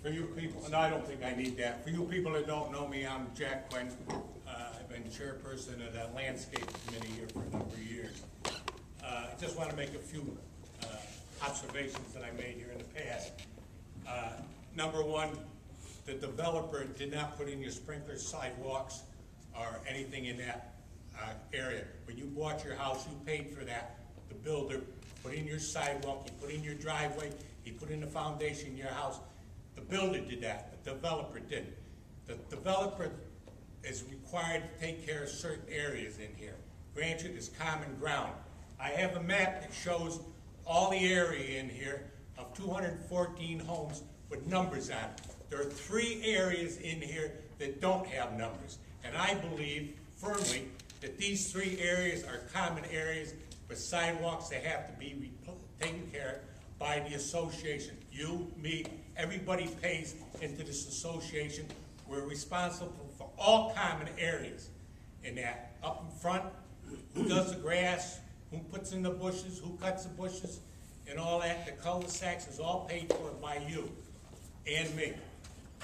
For you people, and I don't think I need that. For you people that don't know me, I'm Jack Quinn. I've been chairperson of the landscape committee here for a number of years. I just want to make a few observations that I made here in the past. Number one, the developer did not put in your sprinklers, sidewalks, or anything in that area. When you bought your house, you paid for that. The builder put in your sidewalk, he put in your driveway, he put in the foundation in your house. The builder did that, the developer didn't. The developer is required to take care of certain areas in here. Granted, it's common ground. I have a map that shows all the area in here of 214 homes with numbers on it. There are 3 areas in here that don't have numbers. And I believe firmly that these 3 areas are common areas with sidewalks that have to be taken care of by the association. You, me, everybody pays into this association. We're responsible for all common areas in that. Up in front, who does the grass, who puts in the bushes, who cuts the bushes, and all that. The cul-de-sacs is all paid for by you and me.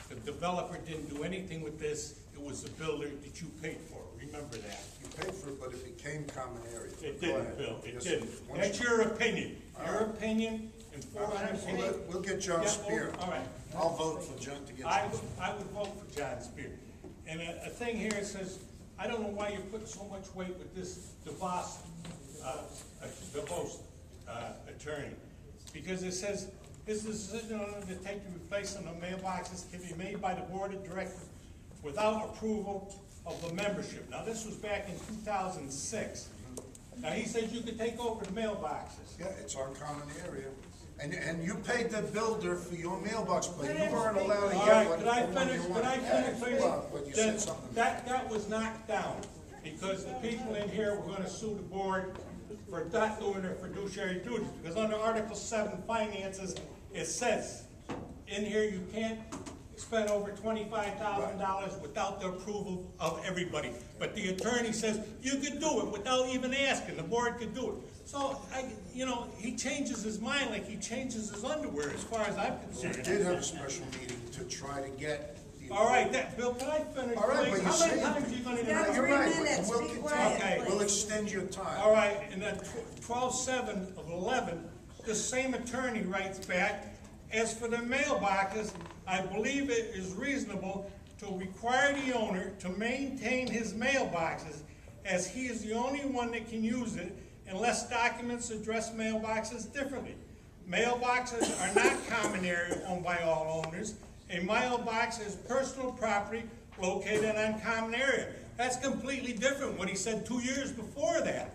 The developer didn't do anything with this. It was the builder that you paid for. Remember that. You paid for it, but it became common area. It didn't, Bill. It didn't. That's your opinion. Your opinion. And 400 we'll get John Spear. All right. I'll vote for John to get. I would vote for John Spear. And a thing here says, I don't know why you're putting so much weight with this DeVos attorney, because it says his decision on to take the replacement of mailboxes can be made by the board of directors without approval of the membership. Now, this was back in 2006. Now, he said you could take over the mailboxes. Yeah, it's our common area. And you paid the builder for your mailbox, but you weren't allowed to get one. Could I finish, please? But you said something. That was knocked down because the people in here were going to sue the board for not doing their fiduciary duties. Because under Article 7 finances, it says in here you can't spend over $25,000 without the approval of everybody. But the attorney says you could do it without even asking. The board could do it. So, he changes his mind like he changes his underwear as far as I'm concerned. We did have a special meeting to try to get the... All right, Bill, can I finish? All right, please? but How many times are you going to do You're right, minutes. we'll Be continue. quiet, Okay. We'll extend your time. All right, and then 12/7 of 11, the same attorney writes back, as for the mailboxes, I believe it is reasonable to require the owner to maintain his mailboxes as he is the only one that can use it unless documents address mailboxes differently. Mailboxes are not common area owned by all owners. A mailbox is personal property located on common area. That's completely different what he said 2 years before that.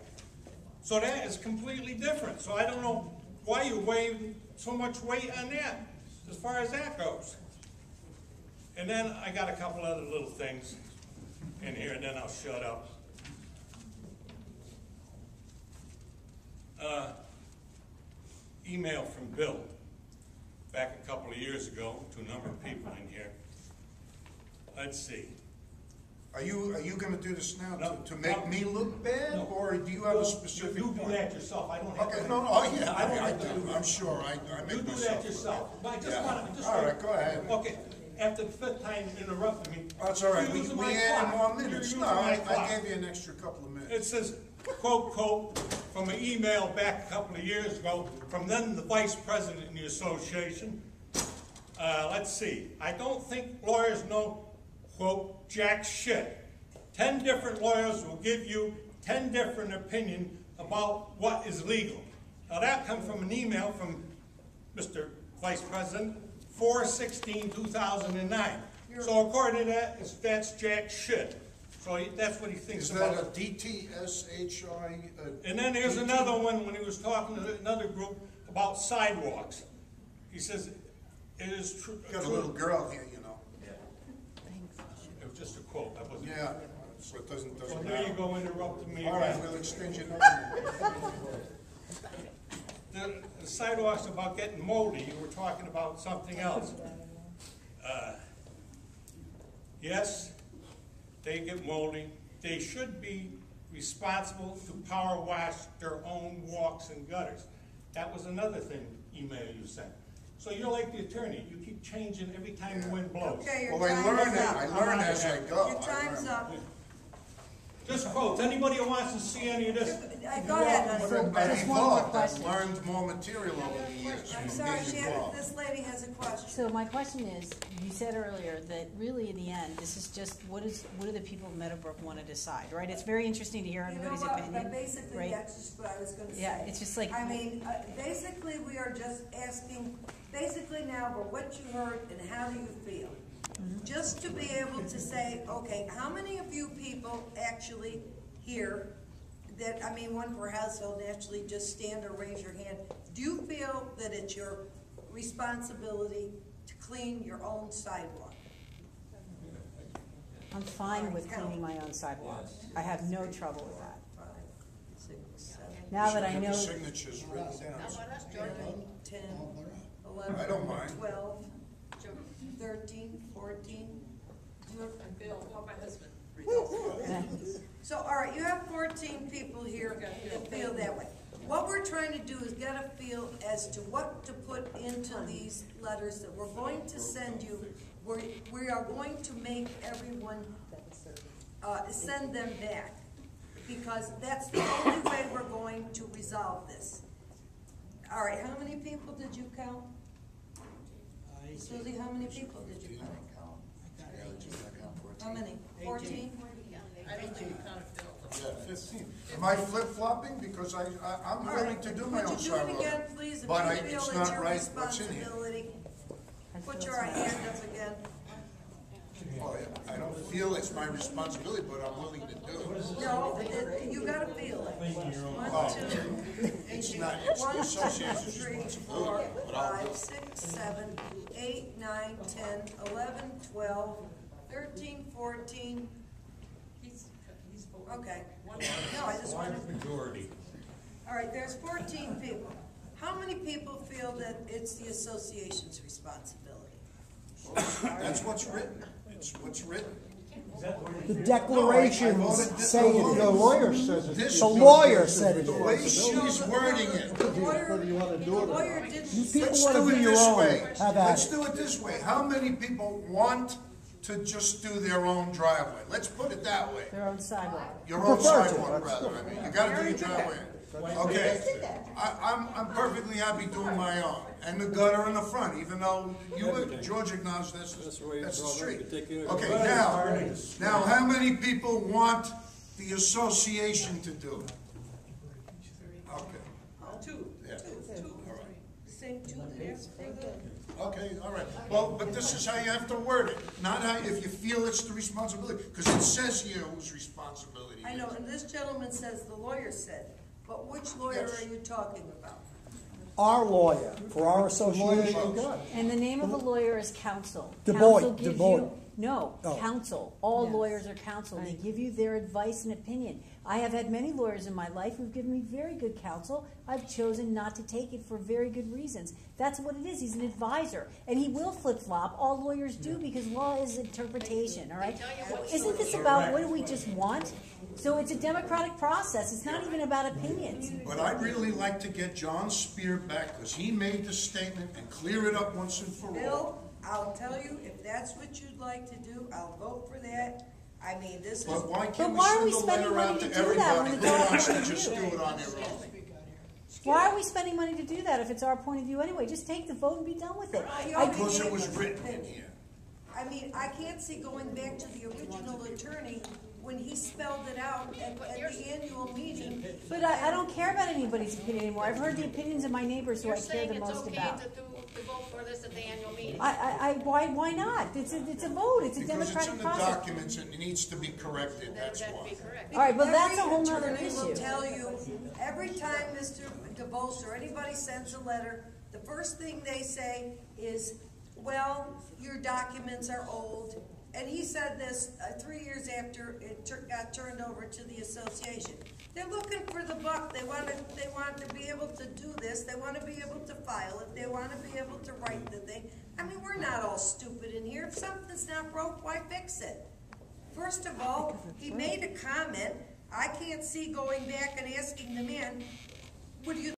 So that is completely different. So I don't know why you're weighing so much weight on that as far as that goes. And then I got a couple other little things in here, and then I'll shut up. Email from Bill back a couple of years ago to a number of people in here. Let's see. Are you going to do this now to make No. me look bad, No. or do you have a specific You do point? that yourself. I don't have Okay, to. no, yeah, I do. I'm sure. I make You do myself that yourself. But I just Yeah. want to. All right, go ahead. Okay. After the 5th time interrupting me. That's all right. you're We using my added clock. more minutes. You're No, using my I clock. gave you an extra couple of minutes. It says, quote, from an email back a couple of years ago, from then the vice president in the association. Let's see. I don't think lawyers know, quote, jack shit. 10 different lawyers will give you 10 different opinions about what is legal. Now that comes from an email from Mr. Vice President, 4/16/2009. So according to that, that's jack shit. So that's what he thinks Is about. that a DTSHI? And then there's another one when he was talking to another group about sidewalks. He says, it is true. Got a little girl here, you know. It was just a quote. That wasn't. Yeah, so it doesn't Well, there you matter. go, interrupting me. All right, again. we'll extend your The sidewalks about getting moldy, you were talking about something else. Yes, they get moldy. They should be responsible to power wash their own walks and gutters. That was another thing, email you sent. So you're like the attorney, you keep changing every time the wind blows. Okay, your Well, I time learn is it, up. I learn as I go. Your time's up. Just quotes, anybody who wants to see any of this. Go ahead, But honey. I've Just one more evolved, I've question. learned more material over the years. I'm We've sorry, evolved. this lady has a question. So my question is, you said earlier that really in the end, this is just, what do the people of Meadowbrook want to decide, right? It's very interesting to hear You know everybody's what, opinion. but basically, right? that's just what I was gonna say. Yeah, it's just like, I mean, basically, we are just asking, basically now, for what you heard and how do you feel? Just to be able to say, okay, how many of you people actually here that, I mean, one per household, naturally just stand or raise your hand. Do you feel that it's your responsibility to clean your own sidewalk? I'm fine with cleaning my own sidewalk. I have no trouble with that. 5, 6, 7, Now that I Have know, the signatures written down. 9, 10, I 11, don't mind. 12, 13, 14. Bill, my husband. So, all right, you have 14 people here that feel that way. What we're trying to do is get a feel as to what to put into these letters that we're going to send you. We are going to make everyone send them back, because that's the only way we're going to resolve this. All right, how many people did you count? Susie, how many people did you count? How many? 14? I don't think you counted Bill. Yeah, 15. Am I flip-flopping? Because I'm All willing right, to do my own would you do it sidewalk. again, please, if But you I- feel it's it's not your right what's in here. responsibility? I Put feel your it's hand up again. Oh, yeah. I don't feel it's my responsibility, but I'm willing to do it. No, you gotta feel it. One, Oh. two, It's not, it's the 1, 2, association's 3, responsibility, 4, but I'll do 5, it. 6, 7, 8, 9, 10, 11, 12, 13, 14. He's voting. Okay. No, I just wanted. Majority. All right, there's 14 people. How many people feel that it's the association's responsibility? That's what's written. It's what's written. The declarations say it, the lawyer says it. This The lawyer said it The way is. she's wording it. The lawyer, Whether you wanna do the it or lawyer not. didn't You say. people Let's wanna do do it your this own. way. Have at Let's it. do it this way. How many people want to just do their own driveway? Let's put it that way. their own sidewalk. Your own Prefer to, sidewalk, that's rather. I mean, you gotta do your driveway. Okay. I'm perfectly happy doing my own. And the gutter in the front, even though George acknowledged that's the street. Okay, now, how many people want the association to do it? Okay. Two. Yeah. All right. Same two there for the. Okay, all right. Well, but this is how you have to word it, not how, if you feel it's the responsibility, because it says here whose responsibility it I is. know, and this gentleman says the lawyer said, but which lawyer Yes. are you talking about? Our lawyer for our association. And the name of the lawyer is counsel. Du Counsel Bois, gives Du Bois. you, no, Oh. counsel. All Yes. lawyers are counsel. They give you their advice and opinion. I have had many lawyers in my life who've given me very good counsel. I've chosen not to take it for very good reasons. That's what it is. He's an advisor. And he will flip-flop. All lawyers do because law is interpretation, all right? Isn't this about what do we just want? So it's a democratic process. It's not even about opinions. But I'd really like to get John Spear back, because he made the statement, and clear it up once and for all. Bill, I'll tell you, if that's what you'd like to do, I'll vote for that. I mean, this is. But why But can't we why are send we a spending letter out money to to do that when everybody it's who our wants to point of just do view? it on their own? Why are we spending money to do that if it's our point of view anyway? Just take the vote and be done with it. Because it was written in here. I mean, I can't see going back to the original attorney when he spelled it out at the annual meeting. But I don't care about anybody's opinion anymore. I've heard the opinions of my neighbors who You're I care saying the it's most okay about. to vote for this at the annual meeting? Why not? It's a vote. It's a Because it's democratic in the process. documents and it needs to be corrected, that's That'd why. be correct. All right, but that's a whole nother Every attorney will issue. tell you, every time Mr. DeVos or anybody sends a letter, the first thing they say is, well, your documents are old. And he said this 3 years after it got turned over to the association. They're looking for the buck. They want to be able to do this. They want to be able to file it. They want to be able to write the thing. I mean, we're not all stupid in here. If something's not broke, why fix it? First of all, he made a comment. I can't see going back and asking the man, would you